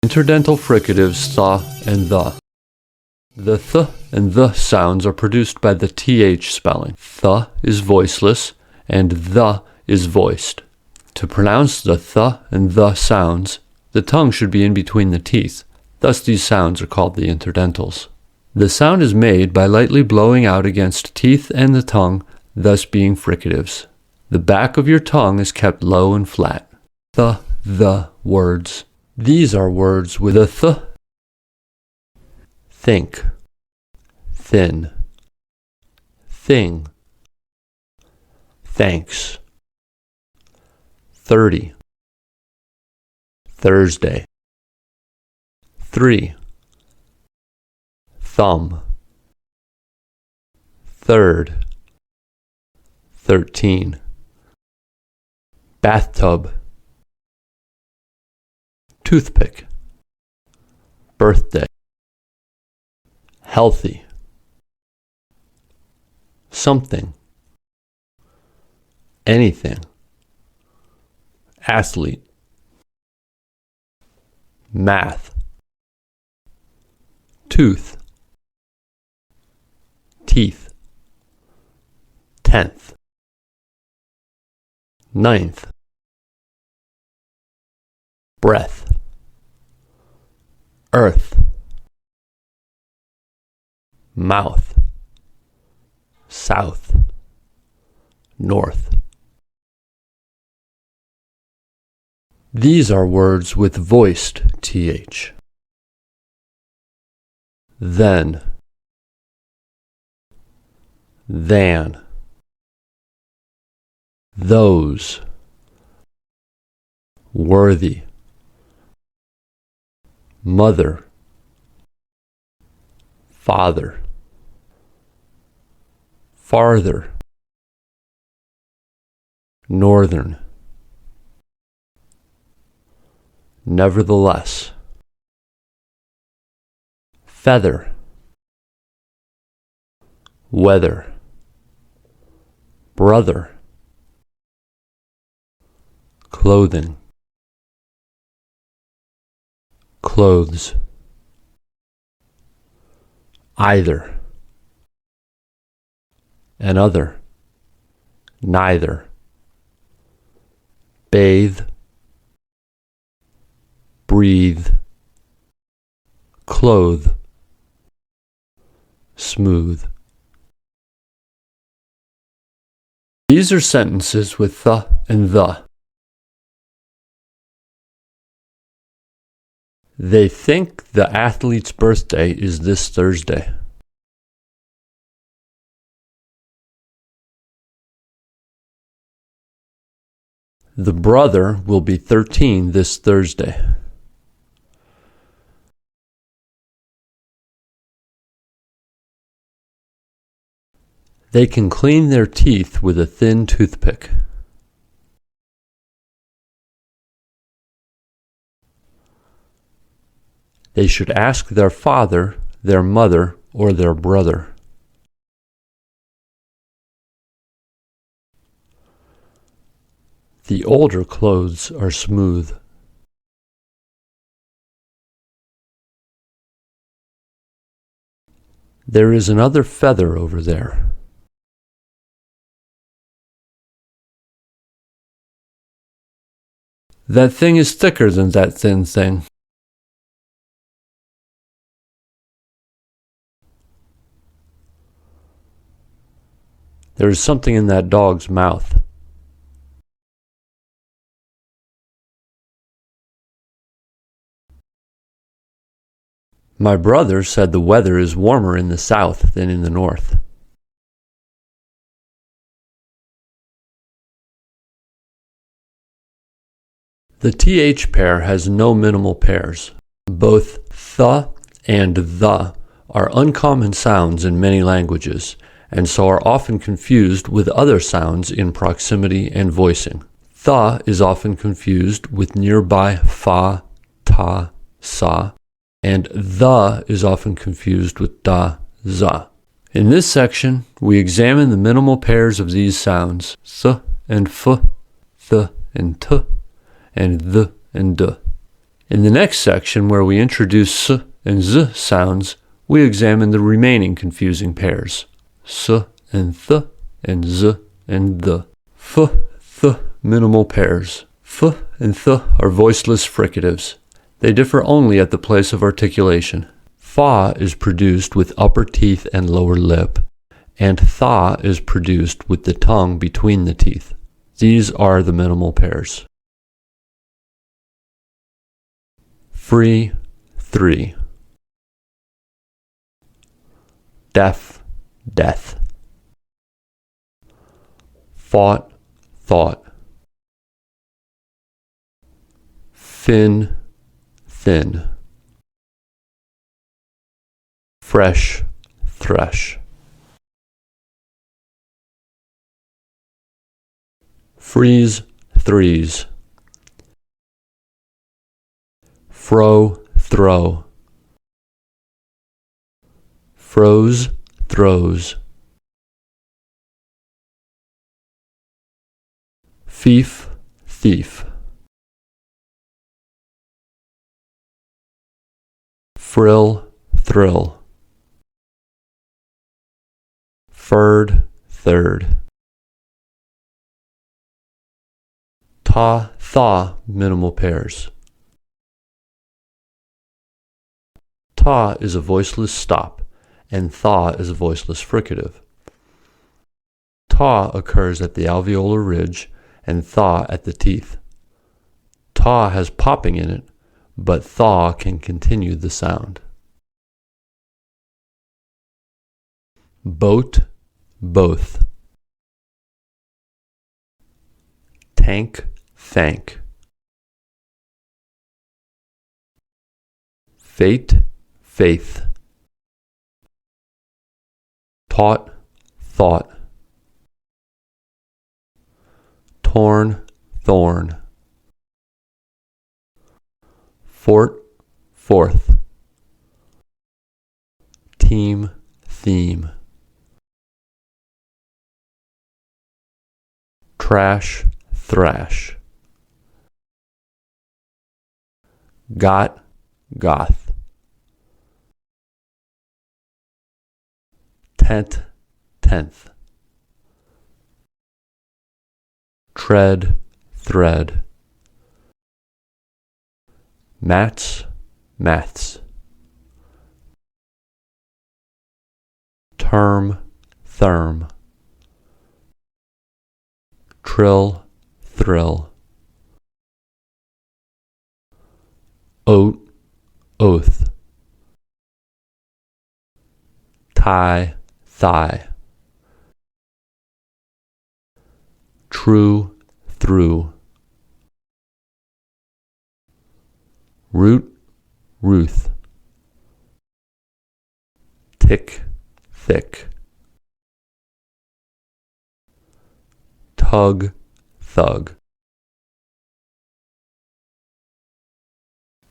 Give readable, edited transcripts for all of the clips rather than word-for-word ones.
Interdental fricatives th and the. The th and the sounds are produced by the th spelling. Th is voiceless and the is voiced. To pronounce the th and the sounds, the tongue should be in between the teeth. Thus these sounds are called the interdentals. The sound is made by lightly blowing out against teeth and the tongue, thus being fricatives. The back of your tongue is kept low and flat. The words. These are words with a th. Think, thin, thing, thanks, 30, Thursday, 3, thumb, third, 13, bathtub, toothpick, birthday, healthy, something, anything, athlete, math, tooth, teeth, 10th, 9th, breath, earth, mouth, south, north. These are words with voiced th. Then, than, those, worthy, mother, father, farther, northern, nevertheless, feather, weather, brother, clothing, clothes, either, another, neither, bathe, breathe, clothe, smooth. These are sentences with th and the. They think the athlete's birthday is this Thursday. The brother will be 13 this Thursday. They can clean their teeth with a thin toothpick. They should ask their father, their mother, or their brother. The older clothes are smooth. There is another feather over there. That thing is thicker than that thin thing. There is something in that dog's mouth. My brother said the weather is warmer in the south than in the north. The th pair has no minimal pairs. Both th and the are uncommon sounds in many languages, and so are often confused with other sounds in proximity and voicing. Th is often confused with nearby fa, ta, sa, and the is often confused with da, za. In this section, we examine the minimal pairs of these sounds, th and f, th and t, and th and d. In the next section, where we introduce s and z sounds, we examine the remaining confusing pairs, s and th and z and the. F, th minimal pairs. F and th are voiceless fricatives. They differ only at the place of articulation. Fa is produced with upper teeth and lower lip, and tha is produced with the tongue between the teeth. These are the minimal pairs. Free, 3. Deaf, death. Fought, thought. Fin, thin. Fresh, thresh. Freeze, threes. Fro, throw. Froze, throws. Fief, thief. Frill, thrill. Furred, third. Ta, tha, minimal pairs. Ta is a voiceless stop, and tha is a voiceless fricative. Ta occurs at the alveolar ridge, and tha at the teeth. Ta has popping in it, but tha can continue the sound. Boat, both. Tank, thank. Fate, faith. Taught, thought. Torn, thorn. Fort, fourth. Team, theme. Trash, thrash. Got, goth. Tent, tenth. Tread, thread. Mats, maths. Term, therm. Trill, thrill. Oat, oath. Tie, thigh. True, through. Root, ruth. Tick, thick. Tug, thug.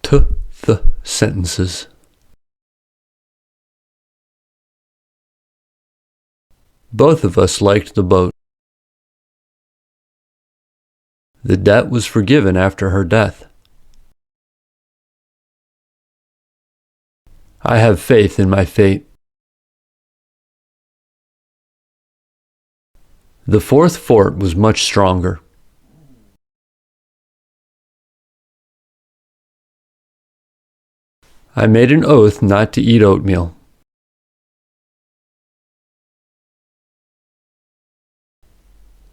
Th sentences. Both of us liked the boat. The debt was forgiven after her death. I have faith in my fate. The fourth fort was much stronger. I made an oath not to eat oatmeal.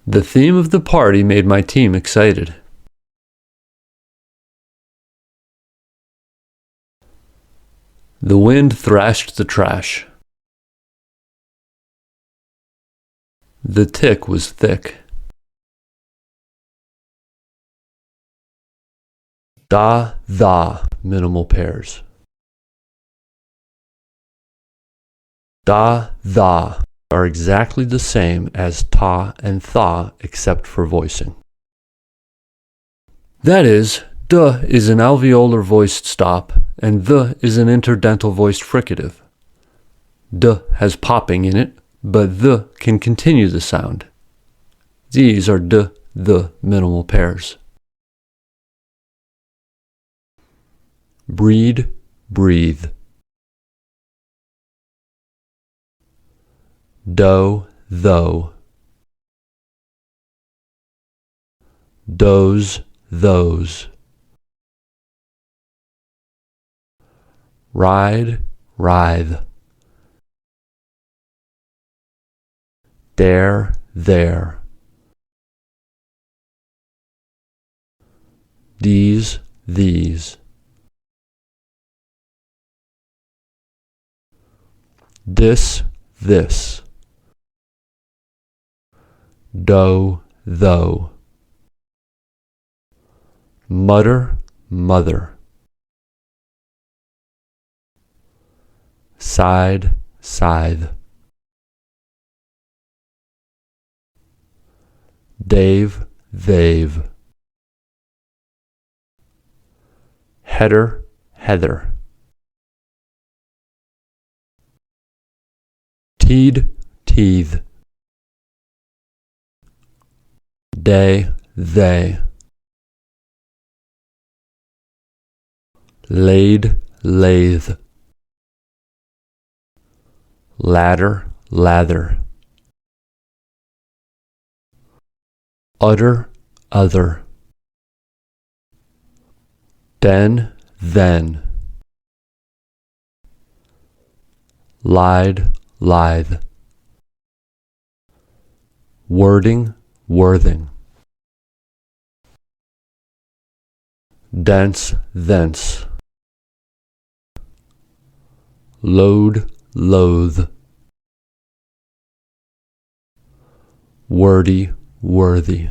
The theme of the party made my team excited. The wind thrashed the trash. The tick was thick. Da, tha, minimal pairs. Da, tha are exactly the same as ta and tha except for voicing. That is, duh is an alveolar voiced stop, and the is an interdental voiced fricative. Duh has popping in it, but the can continue the sound. These are the minimal pairs. breed, breathe. Doe, though. Doze, those. Ride, writhe. Dare, there. These, these. This, this. Doe, though. Mutter, mother. Side, scythe. Dave, they've. Header, heather. Teed, teeth. Day, they. Laid, lathe. Ladder, lather. Utter, other. Den, then. Lied, lithe. Wording, worthing. Dense, thence. Load, loathe. Wordy, worthy.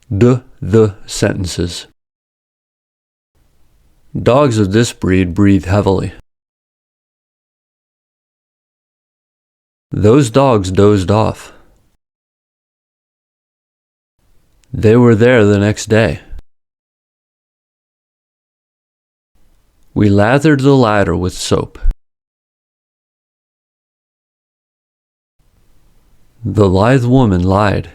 The sentences. Dogs of this breed breathe heavily. Those dogs dozed off. They were there the next day. We lathered the ladder with soap. The lithe woman lied.